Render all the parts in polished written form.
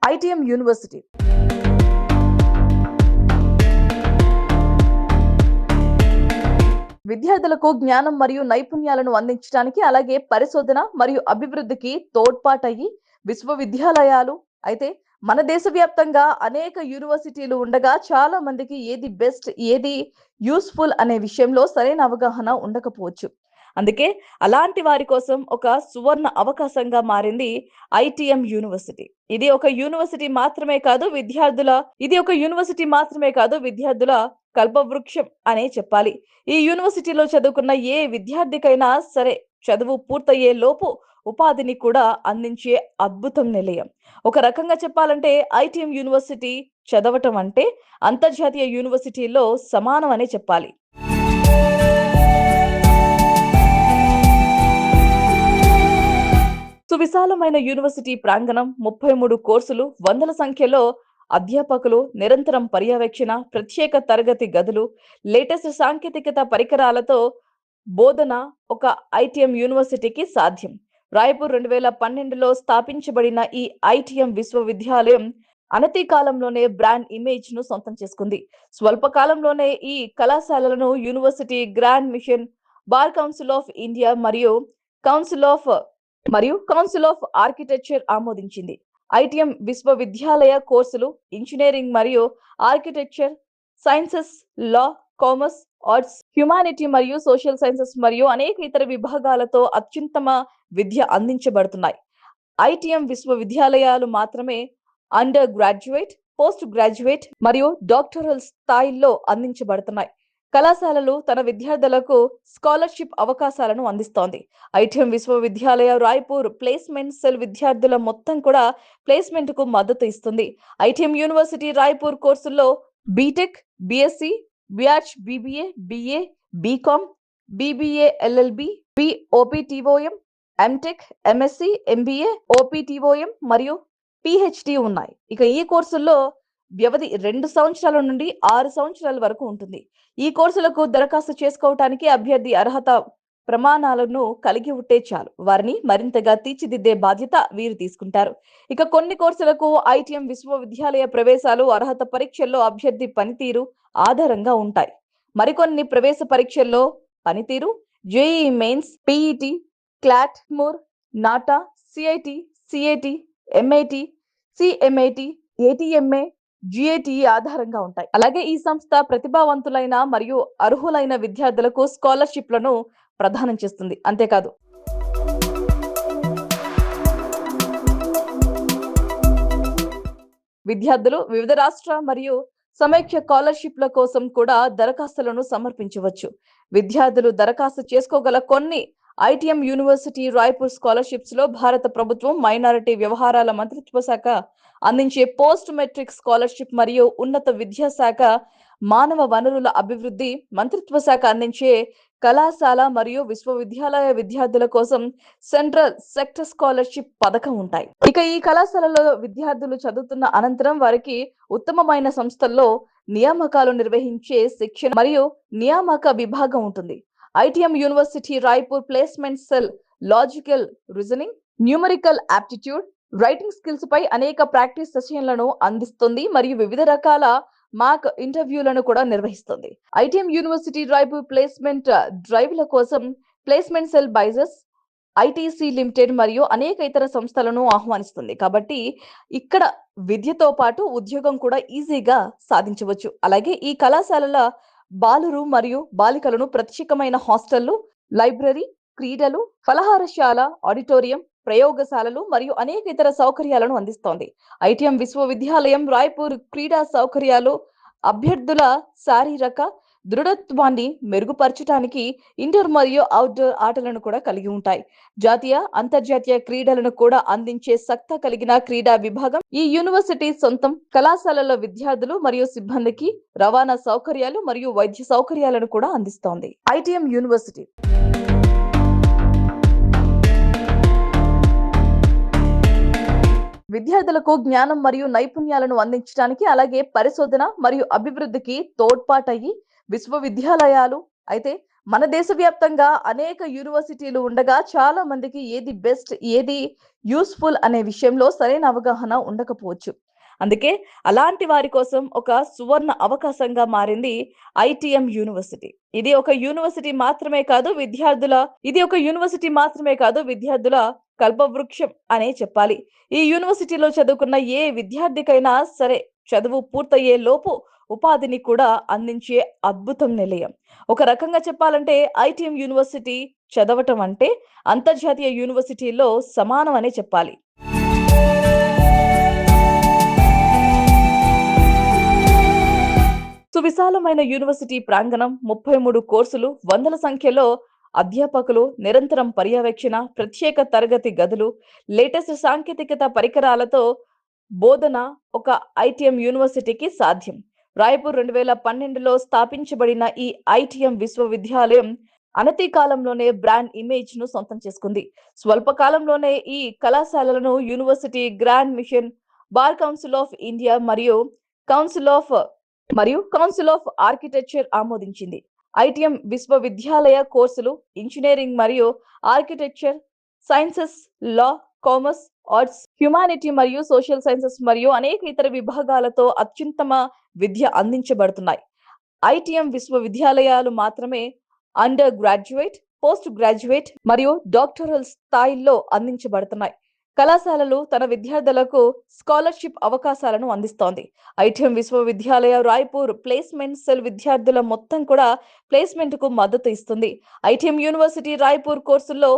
ITM university విద్యార్థులకు జ్ఞానం మరియు నైపుణ్యాలను అందించడానికి అలాగే పరిశోధన మరియు అభివృద్ధికి తోడ్పాటయ్యి విశ్వవిద్యాలయాలు అయితే మన దేశవ్యాప్తంగా అనేక యూనివర్సిటీలు ఉండగా చాలా మందికి ఏది బెస్ట్ ఏది యూస్ఫుల్ అనే విషయంలో సరైన అవగాహన ఉండకపోవచ్చు. అందుకే అలాంటి వారి కోసం ఒక సువర్ణ అవకాశంగా మారింది ఐటీఎం యూనివర్సిటీ. ఇది ఒక యూనివర్సిటీ మాత్రమే కాదు విద్యార్థుల కల్పవృక్షం అనే చెప్పాలి. ఈ యూనివర్సిటీలో చదువుకున్న ఏ విద్యార్థికైనా సరే చదువు పూర్తయ్యే లోపు ఉపాధిని కూడా అందించే అద్భుతం నిలయం. ఒక రకంగా చెప్పాలంటే ఐటీఎం యూనివర్సిటీ చదవటం అంటే అంతర్జాతీయ యూనివర్సిటీల్లో సమానం అనే చెప్పాలి. సువిశాలమైన యూనివర్సిటీ ప్రాంగణం, 33 కోర్సులు, వందల సంఖ్యలో అధ్యాపకులు, నిరంతరం పర్యవేక్షణ, ప్రత్యేక తరగతి గదులు, లేటెస్ట్ సాంకేతికత పరికరాలతో బోధన ఒక ఐటీఎం యూనివర్సిటీకి సాధ్యం. రాయ్పూర్ 2012లో స్థాపించబడిన ఈ ఐటీఎం విశ్వవిద్యాలయం అనతి కాలంలోనే బ్రాండ్ ఇమేజ్ ను సొంతం చేసుకుంది. స్వల్ప కాలంలోనే ఈ కళాశాలలను university grants commission, bar council of India మరియు కౌన్సిల్ ఆఫ్ ఆర్కిటెక్చర్ ఆమోదించింది. ఐటీఎం విశ్వవిద్యాలయ కోర్సులు ఇంజనీరింగ్ మరియు architecture, sciences, law, commerce, arts, humanity మరియు సోషల్ సైన్సెస్ మరియు అనేక ఇతర విభాగాలతో అత్యుత్తమ విద్య అందించబడుతున్నాయి. ఐటీఎం విశ్వవిద్యాలయాలు మాత్రమే అండర్ గ్రాడ్యుయేట్, పోస్ట్ గ్రాడ్యుయేట్ మరియు డాక్టరల్ స్థాయిల్లో అందించబడుతున్నాయి. కళాశాలలు తన విద్యార్థులకు స్కాలర్షిప్ అవకాశాలను అందిస్తోంది. ఐటీఎం విశ్వవిద్యాలయ రాయ్పూర్ ప్లేస్మెంట్ సెల్ విద్యార్థుల మొత్తం కూడా ప్లేస్మెంట్ కు మద్దతు ఇస్తుంది. ఐటీఎం యూనివర్సిటీ రాయ్పూర్ కోర్సుల్లో BTech, BSc, BArch, BBA, BA, BCom, BBA LLB, OPTOM, MTech, MSc, MBA, OPTOM మరియు పిహెచ్డి ఉన్నాయి. ఇక ఈ కోర్సుల్లో వ్యవధి 2 సంవత్సరాల నుండి 6 సంవత్సరాల వరకు ఉంటుంది. ఈ కోర్సులకు దరఖాస్తు చేసుకోవటానికి అభ్యర్థి అర్హత ప్రమాణాలను కలిగి ఉంటే చాలు. వారిని మరింతగా తీర్చిదిద్దే బాధ్యత వీరు తీసుకుంటారు. ఇక కొన్ని కోర్సులకు ఐటీఎం విశ్వవిద్యాలయ ప్రవేశాలు అర్హత పరీక్షల్లో అభ్యర్థి పనితీరు ఆధారంగా ఉంటాయి. మరికొన్ని ప్రవేశ పరీక్షల్లో పనితీరు జేఈఈ మెయిన్స్, పీఈటీ, క్లాట్, మోర్, NATA, CIT, CAT, MIT, CMIT, ATMA, GATE ఆధారంగా ఉంటాయి. అలాగే ఈ సంస్థ ప్రతిభావంతులైన మరియు అర్హులైన విద్యార్థులకు స్కాలర్షిప్లను ప్రదానం చేస్తుంది. అంతేకాదు విద్యార్థులు వివిధ రాష్ట్ర మరియు సమైక్య స్కాలర్షిప్ల కోసం కూడా దరఖాస్తులను సమర్పించవచ్చు. విద్యార్థులు దరఖాస్తు చేసుకోగల కొన్ని ఐటీఎం యూనివర్సిటీ రాయ్పూర్ స్కాలర్షిప్స్ లో భారత ప్రభుత్వం మైనారిటీ వ్యవహారాల మంత్రిత్వ శాఖ అందించే పోస్ట్ మెట్రిక్ స్కాలర్షిప్ మరియు ఉన్నత విద్యాశాఖ మానవ వనరుల అభివృద్ధి మంత్రిత్వ శాఖ అందించే కళాశాల మరియు విశ్వవిద్యాలయ విద్యార్థుల కోసం సెంట్రల్ సెక్టర్ స్కాలర్షిప్ పథకం ఉంటాయి. ఇక ఈ కళాశాలలో విద్యార్థులు చదువుతున్న అనంతరం వారికి ఉత్తమమైన సంస్థల్లో నియామకాలు నిర్వహించే శిక్షణ మరియు నియామక విభాగం ఉంటుంది. ITM university Raipur placement cell logical reasoning, numerical aptitude, writing skills పై అనేక ప్రాక్టీస్ సెషన్లను అందిస్తుంది మరియు వివిధ రకాల మాక్ ఇంటర్వ్యూలను కూడా నిర్వహిస్తుంది. ఐటీఎం యూనివర్సిటీ రాయ్పూర్ ప్లేస్మెంట్ డ్రైవ్ల కోసం placement cell Byju's, ITC limited మరియు అనేక ఇతర సంస్థలను ఆహ్వానిస్తుంది. కాబట్టి ఇక్కడ విద్యతో పాటు ఉద్యోగం కూడా ఈజీగా సాధించవచ్చు. అలాగే ఈ కళాశాలల బాలురు మరియు బాలికలను ప్రత్యేకమైన హాస్టళ్లు, లైబ్రరీ, క్రీడలు, ఫలహారశాల, ఆడిటోరియం, ప్రయోగశాలలు మరియు అనేక ఇతర సౌకర్యాలను అందిస్తోంది. ఐటీఎం విశ్వవిద్యాలయం రాయ్పూర్ క్రీడా సౌకర్యాలు అభ్యర్థుల శారీరక దృఢత్వాన్ని మెరుగుపరచడానికి ఇండోర్ మరియు అవుట్డోర్ ఆటలను కూడా కలిగి ఉంటాయి. జాతీయ, అంతర్జాతీయ క్రీడలను కూడా అందించే సత్తా కలిగిన క్రీడా విభాగం ఈ యూనివర్సిటీ సొంతం. కళాశాలల విద్యార్థులు మరియు సిబ్బందికి రవాణా సౌకర్యాలు మరియు వైద్య సౌకర్యాలను కూడా అందిస్తోంది. ఐటీఎం యూనివర్సిటీ విద్యార్థులకు జ్ఞానం మరియు నైపుణ్యాలను అందించడానికి అలాగే పరిశోధన మరియు అభివృద్ధికి తోడ్పాటయ్యి విశ్వవిద్యాలయాలు అయితే మన దేశవ్యాప్తంగా అనేక యూనివర్సిటీలు ఉండగా చాలా మందికి ఏది బెస్ట్, ఏది యూస్‌ఫుల్ అనే విషయంలో సరైన అవగాహన ఉండకపోవచ్చు. అందుకే అలాంటి వారి కోసం ఒక సువర్ణ అవకాశంగా మారింది ఐటీఎం యూనివర్సిటీ. ఇది ఒక యూనివర్సిటీ మాత్రమే కాదు విద్యార్థుల కల్పవృక్షం అనే చెప్పాలి. ఈ యూనివర్సిటీలో చదువుకున్న ఏ విద్యార్థికైనా సరే చదువు పూర్తయ్యే లోపు ఉపాధిని కూడా అందించే అద్భుతం నిలయం. ఒక రకంగా చెప్పాలంటే ఐటీఎం యూనివర్సిటీ చదవటం అంటే అంతర్జాతీయ యూనివర్సిటీల్లో సమానం అనే చెప్పాలి. సువిశాలమైన యూనివర్సిటీ ప్రాంగణం, 33 కోర్సులు, వందల సంఖ్యలో అధ్యాపకులు, నిరంతరం పర్యవేక్షణ, ప్రత్యేక తరగతి గదులు, లేటెస్ట్ సాంకేతికత పరికరాలతో బోధన ఒక ఐటీఎం యూనివర్సిటీకి సాధ్యం. రాయ్పూర్ 2012లో స్థాపించబడిన ఈ ఐటీఎం విశ్వవిద్యాలయం అనతి కాలంలోనే బ్రాండ్ ఇమేజ్ ను సొంతం చేసుకుంది. స్వల్ప కాలంలోనే ఈ కళాశాలలను university grants commission, bar council of India council of architecture ఆమోదించింది. ఐటీఎం విశ్వవిద్యాలయ కోర్సులు ఇంజనీరింగ్ మరియు architecture, sciences, law, commerce, arts, humanity మరియు సోషల్ సైన్సెస్ మరియు అనేక ఇతర విభాగాలతో అత్యుత్తమ విద్య అందించబడుతున్నాయి. ఐటీఎం విశ్వవిద్యాలయాలు మాత్రమే అండర్ గ్రాడ్యుయేట్, పోస్ట్ గ్రాడ్యుయేట్ మరియు డాక్టరల్ స్థాయిల్లో అందించబడుతున్నాయి. కళాశాలలు తన విద్యార్థులకు స్కాలర్షిప్ అవకాశాలను అందిస్తోంది. ఐటీఎం విశ్వవిద్యాలయ రాయ్పూర్ ప్లేస్మెంట్ సెల్ విద్యార్థుల మొత్తం కూడా ప్లేస్మెంట్ కు మద్దతు ఇస్తుంది. ఐటీఎం యూనివర్సిటీ రాయ్పూర్ కోర్సుల్లో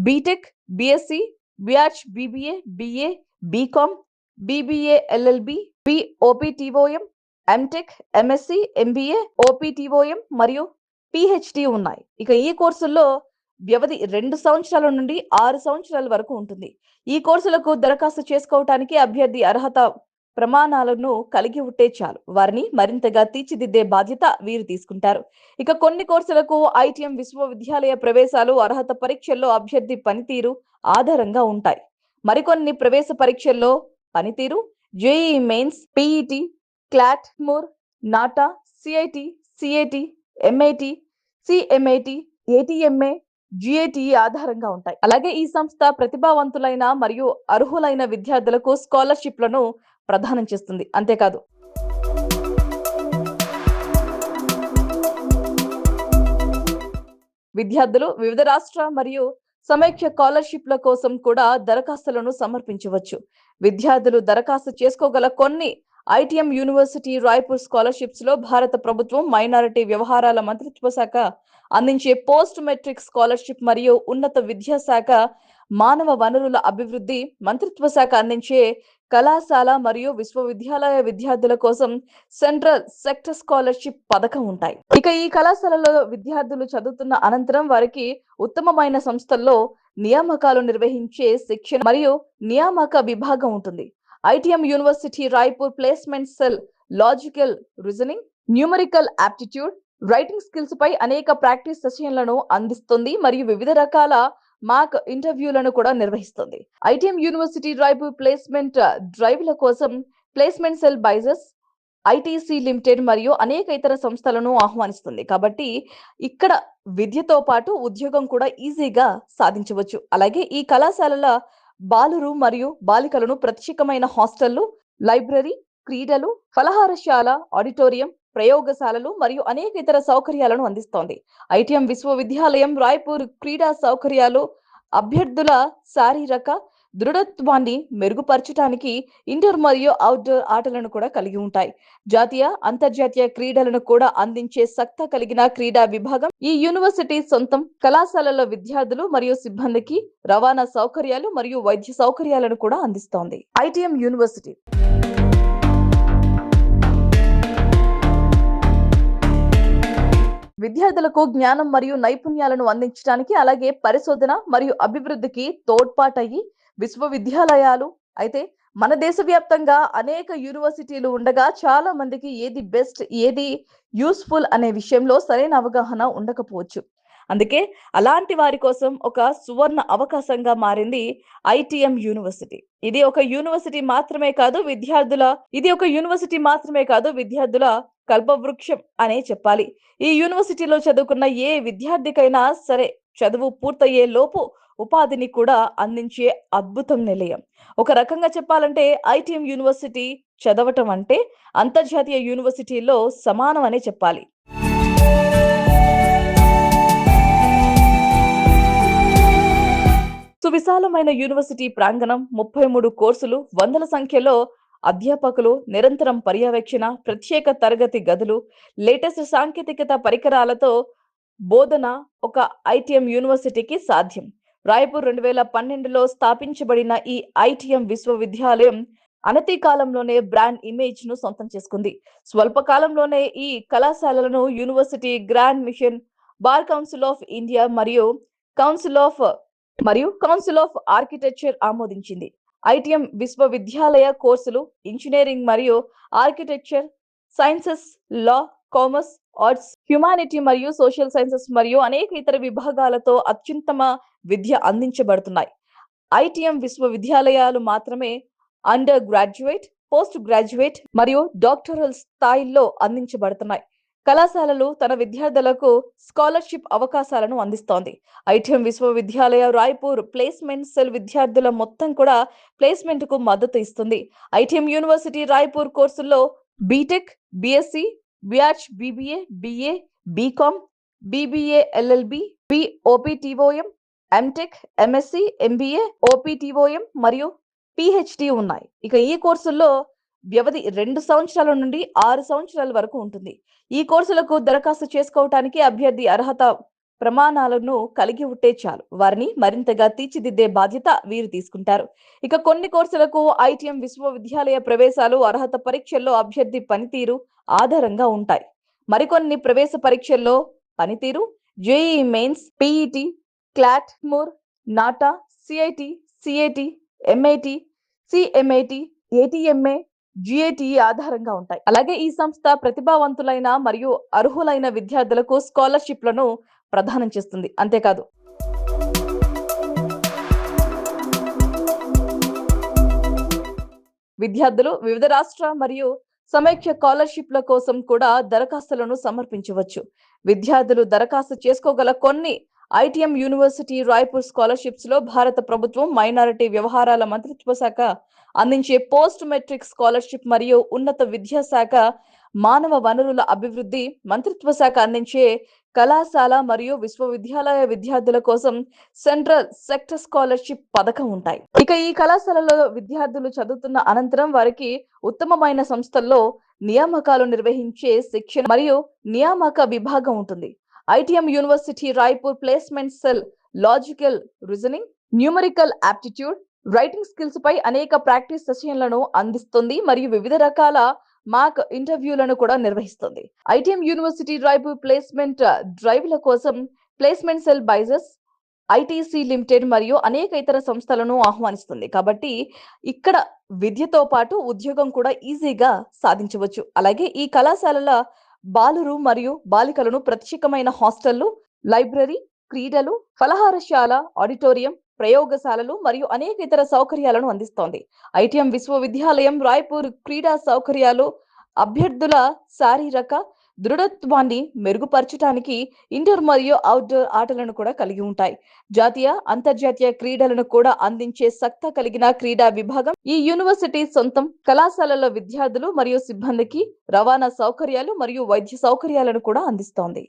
BTech, BSc, BArch, BBA, BA, BCom, BBA LLB, OPTOM, MTech, MSc, MBA, OPTOM మరియు పిహెచ్డి ఉన్నాయి. ఇక ఈ కోర్సుల్లో వ్యవధి 2 సంవత్సరాల నుండి 6 సంవత్సరాల వరకు ఉంటుంది. ఈ కోర్సులకు దరఖాస్తు చేసుకోవటానికి అభ్యర్థి అర్హత ప్రమాణాలను కలిగి ఉంటే చాలు. వారిని మరింతగా తీర్చిదిద్దే బాధ్యత వీరు తీసుకుంటారు. ఇక కొన్ని కోర్సులకు ఐటీఎం విశ్వవిద్యాలయ ప్రవేశాలు అర్హత పరీక్షల్లో అభ్యర్థి పనితీరు ఆధారంగా ఉంటాయి. మరికొన్ని ప్రవేశ పరీక్షల్లో పనితీరు జేఈఈ మెయిన్స్, పీఈటీ, క్లాట్, మూర్, నాటా, CIT, CAT, MIT, CMIT, ATMA, GATE ఆధారంగా ఉంటాయి. అలాగే ఈ సంస్థ ప్రతిభావంతులైన మరియు అర్హులైన విద్యార్థులకు స్కాలర్షిప్లను ప్రదానం చేస్తుంది. అంతేకాదు విద్యార్థులు వివిధ రాష్ట్ర మరియు సమైక్య స్కాలర్షిప్ల కోసం కూడా దరఖాస్తులను సమర్పించవచ్చు. విద్యార్థులు దరఖాస్తు చేసుకోగల కొన్ని ఐటీఎం యూనివర్సిటీ రాయ్పూర్ స్కాలర్షిప్స్ లో భారత ప్రభుత్వం మైనారిటీ వ్యవహారాల మంత్రిత్వ శాఖ అందించే పోస్ట్ మెట్రిక్ స్కాలర్షిప్ మరియు ఉన్నత విద్యాశాఖ మానవ వనరుల అభివృద్ధి మంత్రిత్వ శాఖ అందించే కళాశాల మరియు విశ్వవిద్యాలయ విద్యార్థుల కోసం సెంట్రల్ సెక్టర్ స్కాలర్షిప్ పథకం ఉంటాయి. ఇక ఈ కళాశాలలో విద్యార్థులు చదువుతున్న అనంతరం వారికి ఉత్తమమైన సంస్థల్లో నియామకాలు నిర్వహించే శిక్షణ మరియు నియామక విభాగం ఉంటుంది. ITM university Raipur placement cell logical reasoning, numerical aptitude, writing skills పై అనేక ప్రాక్టీస్ సెషన్లను అందిస్తుంది మరియు వివిధ రకాల మాక్ ఇంటర్వ్యూలను కూడా నిర్వహిస్తుంది. ఐటీఎం యూనివర్సిటీ రాయ్పూర్ ప్లేస్మెంట్ డ్రైవ్ల కోసం placement cell Byju's, ITC limited మరియు అనేక ఇతర సంస్థలను ఆహ్వానిస్తుంది. కాబట్టి ఇక్కడ విద్యతో పాటు ఉద్యోగం కూడా ఈజీగా సాధించవచ్చు. అలాగే ఈ కళాశాలల బాలురు మరియు బాలికలను ప్రత్యేకమైన హాస్టళ్లు, లైబ్రరీ, క్రీడలు, ఫలహారశాల, ఆడిటోరియం, ప్రయోగశాలలు మరియు అనేక ఇతర సౌకర్యాలను అందిస్తోంది. ఐటీఎం విశ్వవిద్యాలయం రాయ్పూర్ క్రీడా సౌకర్యాలు అభ్యర్థుల శారీరక దృఢత్వాన్ని మెరుగుపరచడానికి ఇండోర్ మరియు అవుట్డోర్ ఆటలను కూడా కలిగి ఉంటాయి. జాతీయ, అంతర్జాతీయ క్రీడలను కూడా అందించే సత్తా కలిగిన క్రీడా విభాగం ఈ యూనివర్సిటీ సొంతం. కళాశాలల విద్యార్థులు మరియు సిబ్బందికి రవాణా సౌకర్యాలు మరియు వైద్య సౌకర్యాలను కూడా అందిస్తోంది. ఐటీఎం యూనివర్సిటీ విద్యార్థులకు జ్ఞానం మరియు నైపుణ్యాలను అందించడానికి అలాగే పరిశోధన మరియు అభివృద్ధికి తోడ్పాటయ్యి విశ్వవిద్యాలయాలు. అయితే మన దేశవ్యాప్తంగా అనేక యూనివర్సిటీలు ఉండగా చాలా మందికి ఏది బెస్ట్, ఏది యూస్ఫుల్ అనే విషయంలో సరైన అవగాహన ఉండకపోవచ్చు. అందుకే అలాంటి వారి కోసం ఒక సువర్ణ అవకాశంగా మారింది ఐటీఎం యూనివర్సిటీ. ఇది ఒక యూనివర్సిటీ మాత్రమే కాదు విద్యార్థుల కల్పవృక్షం అనే చెప్పాలి. ఈ యూనివర్సిటీలో చదువుకున్న ఏ విద్యార్థికైనా సరే చదువు పూర్తయ్యే లోపు ఉపాధిని కూడా అందించే అద్భుతం నిలయం. ఒక రకంగా చెప్పాలంటే ఐటీఎం యూనివర్సిటీ చదవటం అంటే అంతర్జాతీయ యూనివర్సిటీల్లో సమానం అనే చెప్పాలి. సువిశాలమైన యూనివర్సిటీ ప్రాంగణం, 33 కోర్సులు, వందల సంఖ్యలో అధ్యాపకులు, నిరంతరం పర్యవేక్షణ, ప్రత్యేక తరగతి గదులు, లేటెస్ట్ సాంకేతికత పరికరాలతో బోధన ఒక ఐటీఎం యూనివర్సిటీకి సాధ్యం. రాయ్పూర్ 2012లో స్థాపించబడిన ఈ ఐటీఎం విశ్వవిద్యాలయం అనతి కాలంలోనే బ్రాండ్ ఇమేజ్ ను సొంతం చేసుకుంది. స్వల్ప కాలంలోనే ఈ కళాశాలలను university grants commission, bar council of India మరియు కౌన్సిల్ ఆఫ్ ఆర్కిటెక్చర్ ఆమోదించింది. ఐటీఎం విశ్వవిద్యాలయ కోర్సులు ఇంజనీరింగ్ మరియు architecture, sciences, law, commerce, arts, humanity మరియు సోషల్ సైన్సెస్ మరియు అనేక ఇతర విభాగాలతో అత్యుత్తమ విద్య అందించబడుతున్నాయి. ఐటీఎం విశ్వవిద్యాలయాలు మాత్రమే అండర్ గ్రాడ్యుయేట్, పోస్ట్ గ్రాడ్యుయేట్ మరియు డాక్టరల్ స్థాయిల్లో అందించబడుతున్నాయి. కళాశాలలు తన విద్యార్థులకు స్కాలర్షిప్ అవకాశాలను అందిస్తోంది. ఐటీఎం విశ్వవిద్యాలయ రాయ్పూర్ ప్లేస్మెంట్ సెల్ విద్యార్థుల మొత్తం కూడా ప్లేస్మెంట్ కు మద్దతు ఇస్తుంది. ఐటీఎం యూనివర్సిటీ రాయ్పూర్ కోర్సుల్లో BTech, BSc, BArch, BBA, BA, BCom, BBA LLB, OPTOM, MTech, MSc, MBA, OPTOM మరియు పిహెచ్డి ఉన్నాయి. ఇక ఈ కోర్సుల్లో వ్యవధి 2 సంవత్సరాల నుండి 6 సంవత్సరాల వరకు ఉంటుంది. ఈ కోర్సులకు దరఖాస్తు చేసుకోవటానికి అభ్యర్థి అర్హత ప్రమాణాలను కలిగి ఉంటే చాలు. వారిని మరింతగా తీర్చిదిద్దే బాధ్యత వీరు తీసుకుంటారు. ఇక కొన్ని కోర్సులకు ఐటీఎం విశ్వవిద్యాలయ ప్రవేశాలు అర్హత పరీక్షల్లో అభ్యర్థి పనితీరు ఆధారంగా ఉంటాయి. మరికొన్ని ప్రవేశ పరీక్షల్లో పనితీరు జేఈఈ మెయిన్స్, పీఈటీ, క్లాట్, మూర్, నాటా, CIT, CAT, MIT, CMIT, ATMA, GATE ఆధారంగా ఉంటాయి. అలాగే ఈ సంస్థ ప్రతిభావంతులైన మరియు అర్హులైన విద్యార్థులకు స్కాలర్షిప్లను ప్రదానం చేస్తుంది. అంతేకాదు విద్యార్థులు వివిధ రాష్ట్ర మరియు సమైక్య స్కాలర్షిప్ల కోసం కూడా దరఖాస్తులను సమర్పించవచ్చు. విద్యార్థులు దరఖాస్తు చేసుకోగల కొన్ని ఐటీఎం యూనివర్సిటీ రాయ్పూర్ స్కాలర్షిప్స్ లో భారత ప్రభుత్వం మైనారిటీ వ్యవహారాల మంత్రిత్వ శాఖ అందించే పోస్ట్ మెట్రిక్ స్కాలర్షిప్ మరియు ఉన్నత విద్యాశాఖ మానవ వనరుల అభివృద్ధి మంత్రిత్వ శాఖ అందించే కళాశాల మరియు విశ్వవిద్యాలయ విద్యార్థుల కోసం సెంట్రల్ సెక్టర్ స్కాలర్షిప్ పథకం ఉంటాయి. ఇక ఈ కళాశాలలో విద్యార్థులు చదువుతున్న అనంతరం వారికి ఉత్తమమైన సంస్థల్లో నియామకాలు నిర్వహించే శిక్షణ మరియు నియామక విభాగం ఉంటుంది. ITM university Raipur placement cell logical reasoning, numerical aptitude, writing skills పై అనేక ప్రాక్టీస్ సెషన్లను అందిస్తుంది మరియు వివిధ రకాల మాక్ ఇంటర్వ్యూలను కూడా నిర్వహిస్తుంది. ఐటీఎం యూనివర్సిటీ రాయ్పూర్ ప్లేస్మెంట్ డ్రైవ్ల కోసం placement cell Byju's, ITC limited మరియు అనేక ఇతర సంస్థలను ఆహ్వానిస్తుంది. కాబట్టి ఇక్కడ విద్యతో పాటు ఉద్యోగం కూడా ఈజీగా సాధించవచ్చు. అలాగే ఈ కళాశాలల బాలురు మరియు బాలికలను ప్రత్యేకమైన హాస్టళ్లు, లైబ్రరీ, క్రీడలు, ఫలహారశాల, ఆడిటోరియం, ప్రయోగశాలలు మరియు అనేక ఇతర సౌకర్యాలను అందిస్తోంది. ఐటీఎం విశ్వవిద్యాలయం రాయ్పూర్ క్రీడా సౌకర్యాలు అభ్యర్థుల శారీరక దృఢత్వాన్ని మెరుగుపరచడానికి ఇండోర్ మరియు అవుట్డోర్ ఆటలను కూడా కలిగి ఉంటాయి. జాతీయ, అంతర్జాతీయ క్రీడలను కూడా అందించే సత్తా కలిగిన క్రీడా విభాగం ఈ యూనివర్సిటీ సొంతం. కళాశాలల విద్యార్థులు మరియు సిబ్బందికి రవాణా సౌకర్యాలు మరియు వైద్య సౌకర్యాలను కూడా అందిస్తోంది.